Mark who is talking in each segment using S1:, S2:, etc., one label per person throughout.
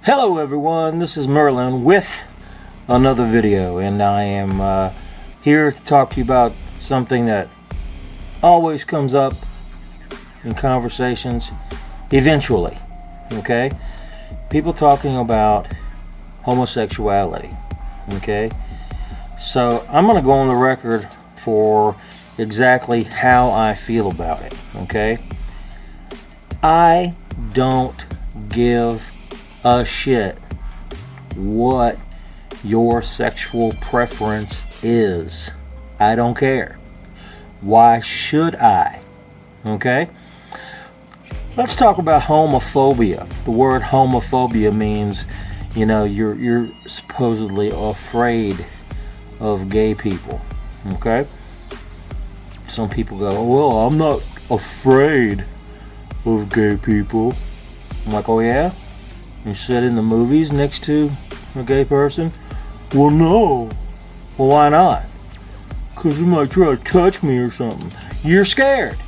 S1: Hello everyone, this is Mirlin with another video, and I am here to talk to you about something that always comes up in conversations eventually, okay? People talking about homosexuality, okay? So I'm going to go on the record for exactly how I feel about it, okay? I don't give a shit what your sexual preference is. I don't care. Why should I? Okay? Let's talk about homophobia. The word homophobia means, you know, you're supposedly afraid of gay people. Okay? Some people go, well, I'm not afraid of gay people. I'm like, oh yeah? You sit in the movies next to a gay person? Well, no. Well, why not? Because you might try to touch me or something. You're scared.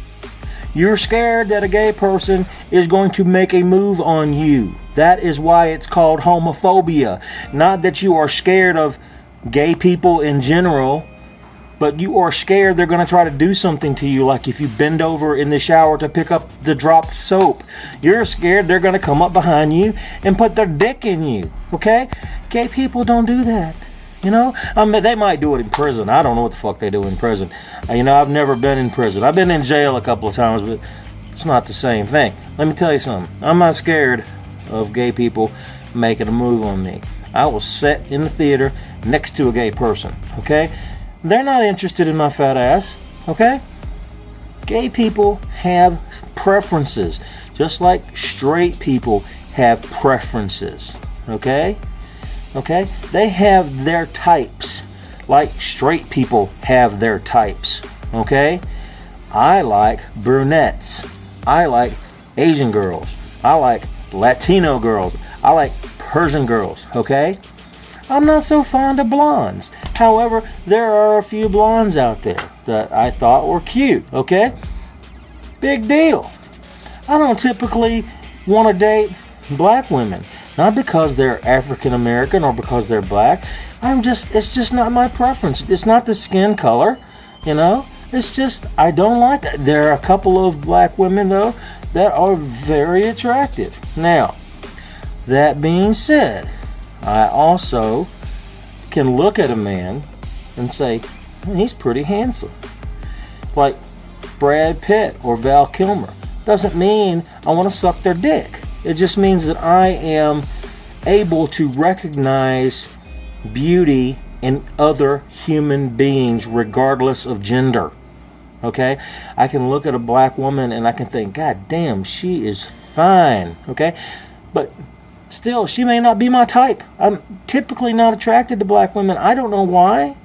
S1: You're scared that a gay person is going to make a move on you. That is why it's called homophobia. Not that you are scared of gay people in general, but you are scared they're going to try to do something to you, like if you bend over in the shower to pick up the dropped soap. You're scared they're going to come up behind you and put their dick in you, okay? Gay people don't do that, you know? I mean, they might do it in prison. I don't know what the fuck they do in prison. You know, I've never been in prison. I've been in jail a couple of times, but it's not the same thing. Let me tell you something. I'm not scared of gay people making a move on me. I will sit in the theater next to a gay person, okay? They're not interested in my fat ass, okay? Gay people have preferences, just like straight people have preferences, okay? Okay? They have their types, like straight people have their types, okay? I like brunettes. I like Asian girls. I like Latino girls. I like Persian girls, okay? I'm not so fond of blondes. However, there are a few blondes out there that I thought were cute, okay? Big deal. I don't typically want to date black women. Not because they're African American or because they're black. It's just not my preference. It's not the skin color, you know? It's just, I don't like that. There are a couple of black women, though, that are very attractive. Now, that being said, I also can look at a man and say, he's pretty handsome. Like Brad Pitt or Val Kilmer. Doesn't mean I want to suck their dick. It just means that I am able to recognize beauty in other human beings regardless of gender. Okay? I can look at a black woman and I can think, God damn, she is fine. Okay? But still, she may not be my type. I'm typically not attracted to black women. I don't know why.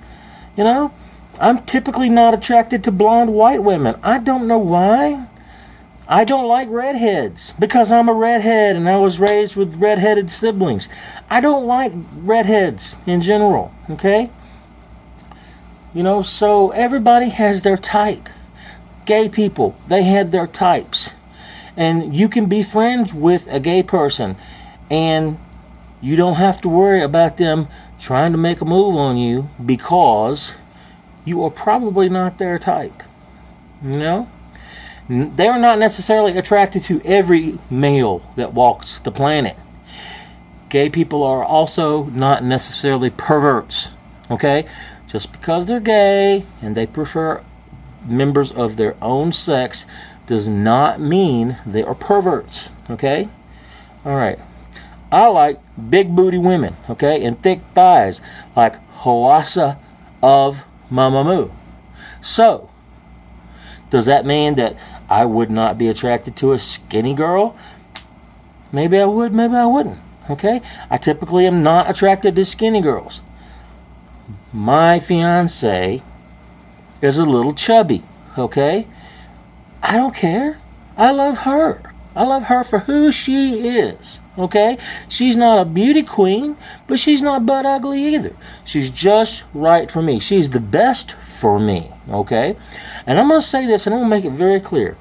S1: You know? I'm typically not attracted to blonde white women. I don't know why. I don't like redheads because I'm a redhead and I was raised with redheaded siblings. I don't like redheads in general, okay? You know, so everybody has their type. Gay people, they have their types. And you can be friends with a gay person and you don't have to worry about them trying to make a move on you because you are probably not their type. You know? They are not necessarily attracted to every male that walks the planet. Gay people are also not necessarily perverts. Okay? Just because they're gay and they prefer members of their own sex does not mean they are perverts. Okay? Alright. I like big booty women, okay, and thick thighs, like Hawassa of Mamamoo. So, does that mean that I would not be attracted to a skinny girl? Maybe I would, maybe I wouldn't, okay? I typically am not attracted to skinny girls. My fiance is a little chubby, okay? I don't care. I love her. I love her for who she is, okay? She's not a beauty queen, but she's not butt ugly either. She's just right for me. She's the best for me, okay? And I'm going to say this, and I'm going to make it very clear.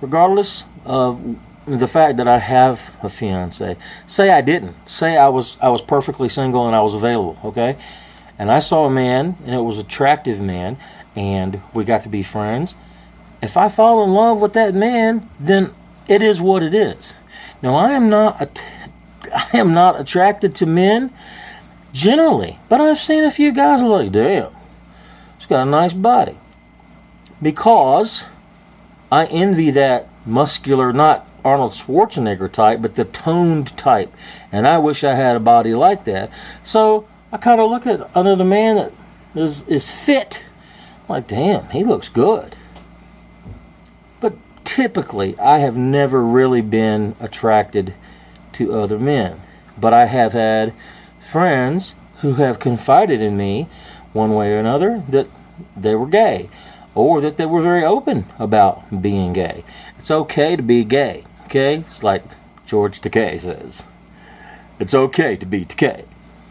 S1: Regardless of the fact that I have a fiance, say I didn't, say I was perfectly single and I was available, okay, and I saw a man and it was an attractive man and we got to be friends. If I fall in love with that man, then it is what it is. Now I am not attracted to men generally, but I've seen a few guys like, damn, he's got a nice body, because I envy that muscular, not Arnold Schwarzenegger type, but the toned type, and I wish I had a body like that. So I kind of look at another man that is fit, I'm like, damn, he looks good. But typically I have never really been attracted to other men, but I have had friends who have confided in me one way or another that they were gay, or that they were very open about being gay. It's okay to be gay, okay? It's like George Takei says. It's okay to be Takei.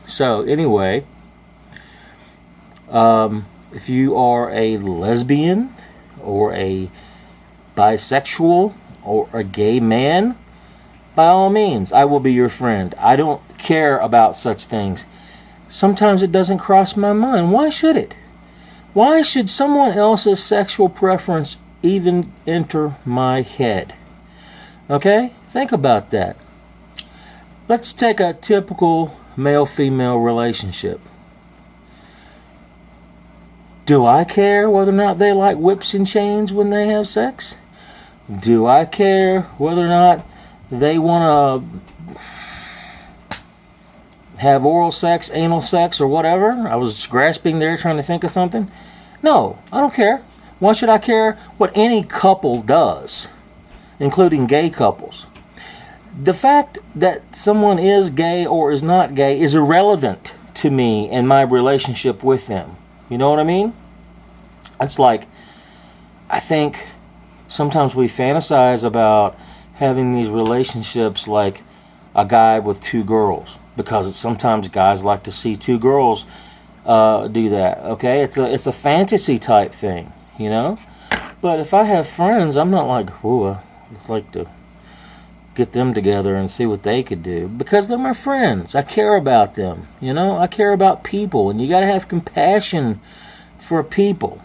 S1: So anyway, if you are a lesbian or a bisexual or a gay man, by all means, I will be your friend. I don't care about such things. Sometimes it doesn't cross my mind. Why should it? Why should someone else's sexual preference even enter my head? Okay? Think about that. Let's take a typical male-female relationship. Do I care whether or not they like whips and chains when they have sex? Do I care whether or not they want to have oral sex, anal sex, or whatever? I was grasping there trying to think of something. No, I don't care. Why should I care what any couple does, including gay couples? The fact that someone is gay or is not gay is irrelevant to me and my relationship with them. You know what I mean? It's like, I think sometimes we fantasize about having these relationships like a guy with two girls, because sometimes guys like to see two girls do that. Okay, it's a fantasy type thing, you know. But if I have friends, I'm not like, ooh, I'd like to get them together and see what they could do, because they're my friends. I care about them, you know. I care about people, and you got to have compassion for people.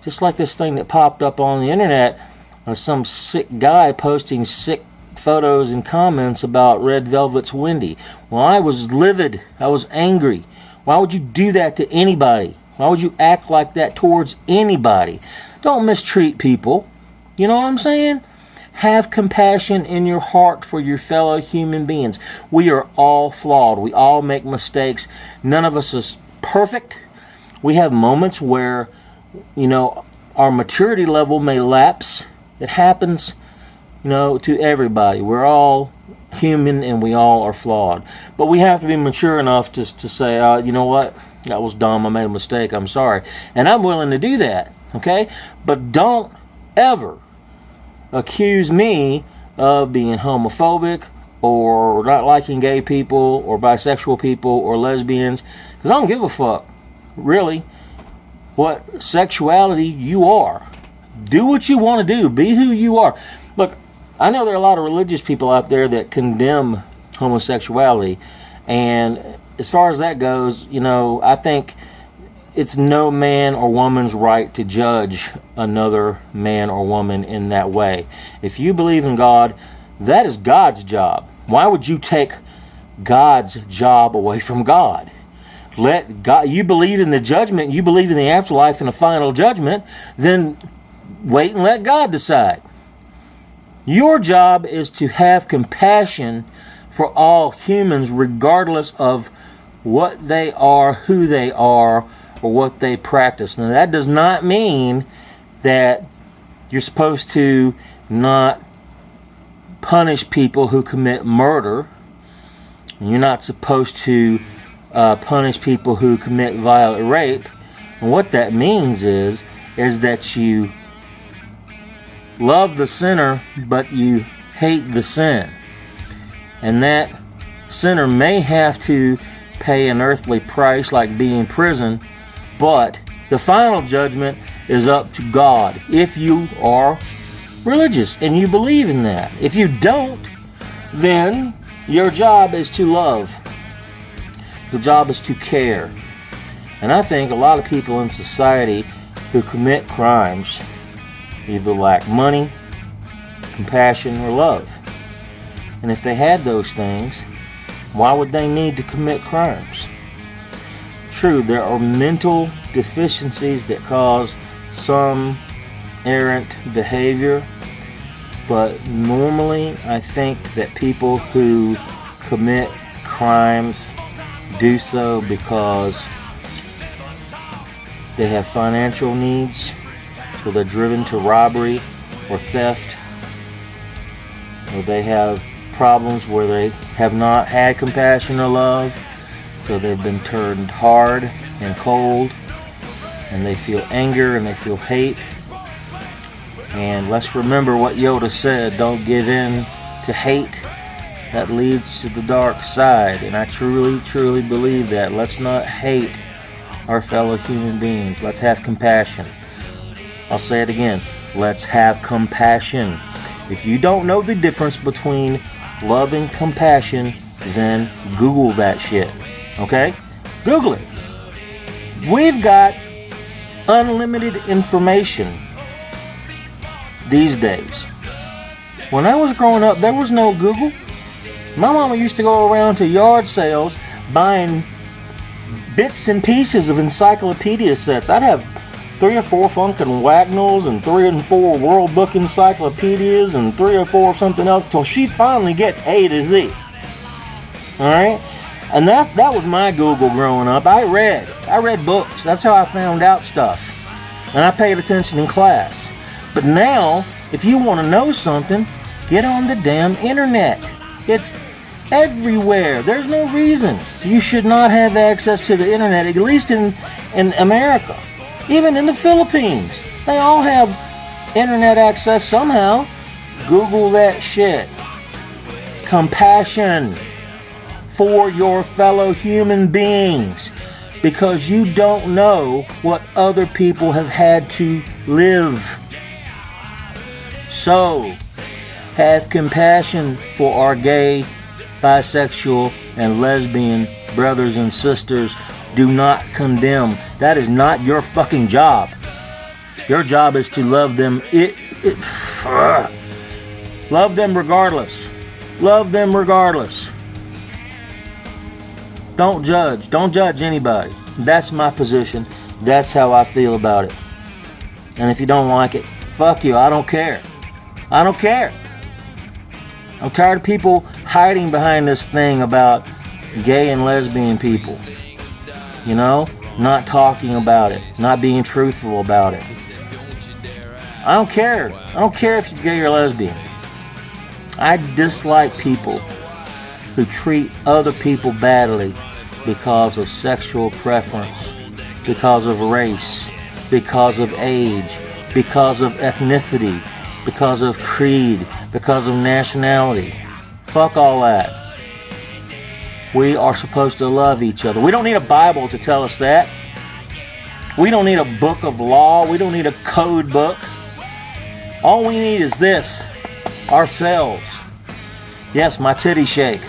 S1: Just like this thing that popped up on the internet of some sick guy posting sick photos and comments about Red Velvet's Wendy. Well, I was livid. I was angry. Why would you do that to anybody? Why would you act like that towards anybody? Don't mistreat people. You know what I'm saying? Have compassion in your heart for your fellow human beings. We are all flawed. We all make mistakes. None of us is perfect. We have moments where, you know, our maturity level may lapse. It happens, you know, to everybody. We're all human and we all are flawed. But we have to be mature enough to say, you know what? That was dumb. I made a mistake. I'm sorry. And I'm willing to do that, okay? But don't ever accuse me of being homophobic or not liking gay people or bisexual people or lesbians, because I don't give a fuck, really, what sexuality you are. Do what you want to do. Be who you are. Look, I know there are a lot of religious people out there that condemn homosexuality, and as far as that goes, you know, I think it's no man or woman's right to judge another man or woman in that way. If you believe in God, that is God's job. Why would you take God's job away from God? Let God, you believe in the judgment, you believe in the afterlife and a final judgment, then wait and let God decide. Your job is to have compassion for all humans, regardless of what they are, who they are, or what they practice. Now, that does not mean that you're supposed to not punish people who commit murder. You're not supposed to punish people who commit violent rape. And what that means is that you love the sinner, but you hate the sin. And that sinner may have to pay an earthly price, like being in prison, but the final judgment is up to God. If you are religious and you believe in that. If you don't, then your job is to love. Your job is to care. And I think a lot of people in society who commit crimes either lack money, compassion, or love. And if they had those things, why would they need to commit crimes? True, there are mental deficiencies that cause some errant behavior, but normally I think that people who commit crimes do so because they have financial needs, so they're driven to robbery or theft, or they have problems where they have not had compassion or love, so they've been turned hard and cold, and they feel anger and they feel hate. And let's remember what Yoda said, don't give in to hate. That leads to the dark side, and I truly, truly believe that. Let's not hate our fellow human beings. Let's have compassion. I'll say it again. Let's have compassion. If you don't know the difference between love and compassion, then Google that shit. Okay? Google it. We've got unlimited information these days. When I was growing up, there was no Google. My mama used to go around to yard sales buying bits and pieces of encyclopedia sets. I'd have 3 or 4 Funkin' Wagnalls and 3 and 4 World Book encyclopedias and 3 or 4 something else till she'd finally get A to Z. Alright? And that was my Google growing up. I read books. That's how I found out stuff. And I paid attention in class. But now, if you want to know something, get on the damn internet. It's everywhere. There's no reason you should not have access to the internet, at least in America. Even in the Philippines, they all have internet access somehow. Google that shit. Compassion for your fellow human beings, because you don't know what other people have had to live. So, have compassion for our gay, bisexual, and lesbian brothers and sisters. Do not condemn. That is not your fucking job. Your job is to love them. Love them regardless. Love them regardless. Don't judge. Don't judge anybody. That's my position. That's how I feel about it. And if you don't like it, fuck you. I don't care. I don't care. I'm tired of people hiding behind this thing about gay and lesbian people. You know? Not talking about it. Not being truthful about it. I don't care. I don't care if you're gay or lesbian. I dislike people who treat other people badly because of sexual preference, because of race, because of age, because of ethnicity, because of creed, because of nationality. Fuck all that. We are supposed to love each other. We don't need a Bible to tell us that. We don't need a book of law. We don't need a code book. All we need is this. Ourselves. Yes, my titty shake.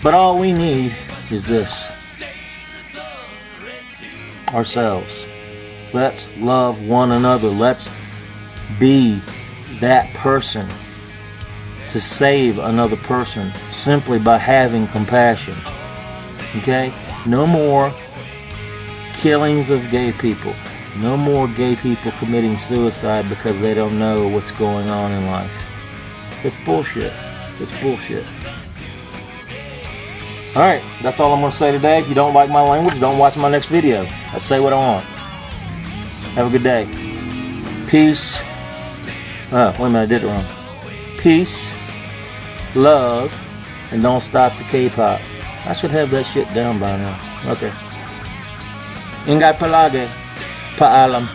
S1: But all we need is this. Ourselves. Let's love one another. Let's be that person to save another person simply by having compassion. Okay? No more killings of gay people. No more gay people committing suicide because they don't know what's going on in life. It's bullshit. It's bullshit. Alright, that's all I'm going to say today. If you don't like my language, don't watch my next video. I say what I want. Have a good day. Peace. Oh, wait a minute, I did it wrong. Peace, love, and don't stop the K-pop. I should have that shit down by now. Okay. Ingat palagi. Paalam.